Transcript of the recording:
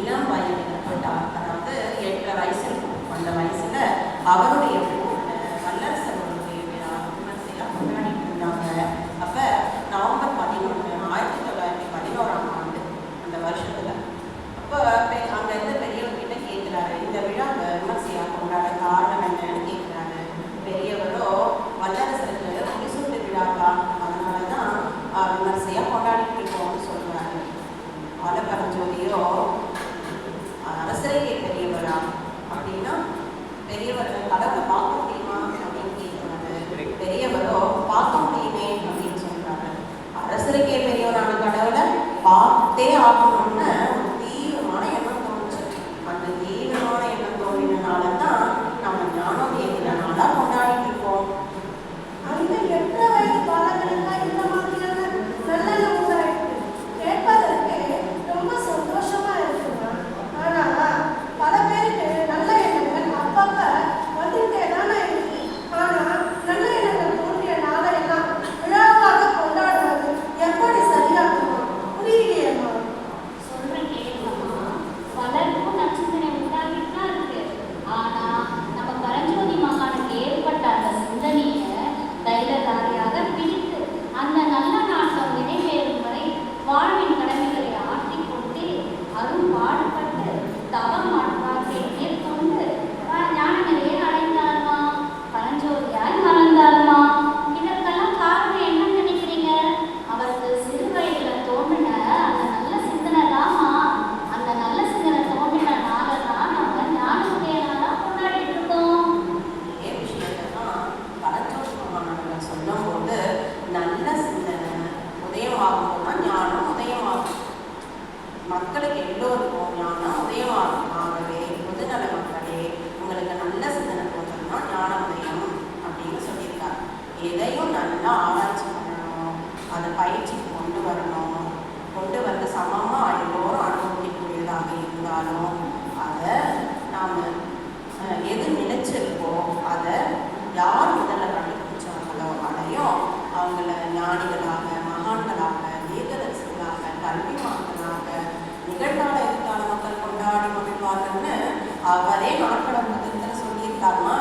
இளம் வயதில் அதாவது 8 வயசு இருக்கும். அந்த வயசுல அவருடைய வல்லரசர்களுடைய விழா விமர்சையாக கொண்டாடிட்டு இருந்தாங்க. அப்ப நவம்பர் 11 1911ஆம் ஆண்டு அந்த வருஷத்துல அப்போ அங்க இருந்து பெரியவர்கிட்ட கேட்கிறாரு, இந்த விழா விமர்சையாக கொண்டாட காரணம் என்னன்னு கேட்கிறாரு. பெரியவரோ வல்லரசருக்கு முடிசூட்டு விழாக்கா, அதனாலதான் விமர்சையா கொண்டாடிட்டு இருக்கோம்னு சொல்றாரு. ஆலப்பரஞ்சோதியோ அரசரையே பெரியவரா அப்படின்னா பெரியவர்கள் கடவுளை பார்க்க முடியுமா அப்படின்னு கேட்கிறாரு. பெரியவரோ பார்க்க முடியுமே அப்படின்னு சொல்றாரு. அரசருக்கே பெரியவரான கடவுளை பார்த்தே ஆகணும்னு ஒரு தீவிரமான எண்ணம் தோணுச்சு. அந்த தீவிரமான எண்ணம் தோன்றினால்தான் நம்ம ஞானோதய நாளா கொண்டாடிட்டு இருக்கோம். அந்த 8 வயது பாலகனுக்கா இந்த மாதிரியான நல்ல உண்டாயிருக்கு கேட்பதற்கு ரொம்ப சந்தோஷமா இருக்குமா? ஆனா பல பேருக்கு நல்ல எண்ணங்கள் அப்பப்ப வந்துட்டே தானே இருக்கு. ஆனா நல்ல எண்ணங்கள் தோன்றிய நாளையெல்லாம் விழாவாக கொண்டாடுவது எப்படி சரியாகுமா? புரியலையம்மா. சொல்றேன் கேட்கலாமா? பலருக்கும் நட்சத்திரம் உண்டாகிட்டு இருக்கு. ஆனா நம்ம பரஞ்சோதி மகானுக்கு ஏற்பட்ட அந்த சிந்தனையை தைரியதாரியாக பிடித்து அந்த நல்ல நாட்டம் நிறைவேறும் வரை வாழ்வின் கடமைகளை ஆற்றிக்கொண்டு அருள் பாடுபட்டு தவம் வாழ்க்கை மேற்கொண்டு ஞான நிலையை அடைந்தாருமா, பரஞ்சோதியாய் மறந்தாருமா. இதற்கெல்லாம் காரணம் என்ன நினைக்கிறீங்க? அவருக்கு சிறு வயதுல தோன்றின அந்த நல்ல சிந்தனை தாமா. அந்த நல்ல சிந்தனை தோன்றின நாளதான் நம்ம ஞான உதயநாளா கொண்டாடிட்டு இருக்கோம். இதே விஷயத்தான் பரஞ்சோதி மகானவர்கள் சொல்லும் போது நல்ல சிந்தனை உதயமாகும் தான் ஞானம் உதயமாகும். மக்களுக்கு எல்லோருக்கும் ஞானம் உதயமாகும். ஆகவே பொதுநல மக்களே, உங்களுக்கு நல்ல சிந்தனை தோன்றதுனா ஞான உதயம் அப்படின்னு சொல்லியிருக்காரு. எதையும் நல்லா ஆராய்ச்சி பண்ணணும், அதை பயிற்சிக்கு கொண்டு வரணும். கொண்டு வந்து சமமாக எல்லோரும் அனுபவிக்கக்கூடியதாக இருந்தாலும் அதை நாம் எது நினைச்சிருக்கோ அதை யார் முதல்ல கண்டுபிடிச்சாங்களோ அதையும் அவங்கள ஞானிகளாக, மகான்களாக, தீர்க்கதரிசிகளாக, கல்விமான்களாக, நிகழ்கால எதிர்கால மக்கள் கொண்டாடி மகிழ்வார்கள்னு அவரே நாட்கள புத்தகத்தில் சொல்லியிருக்காருமா.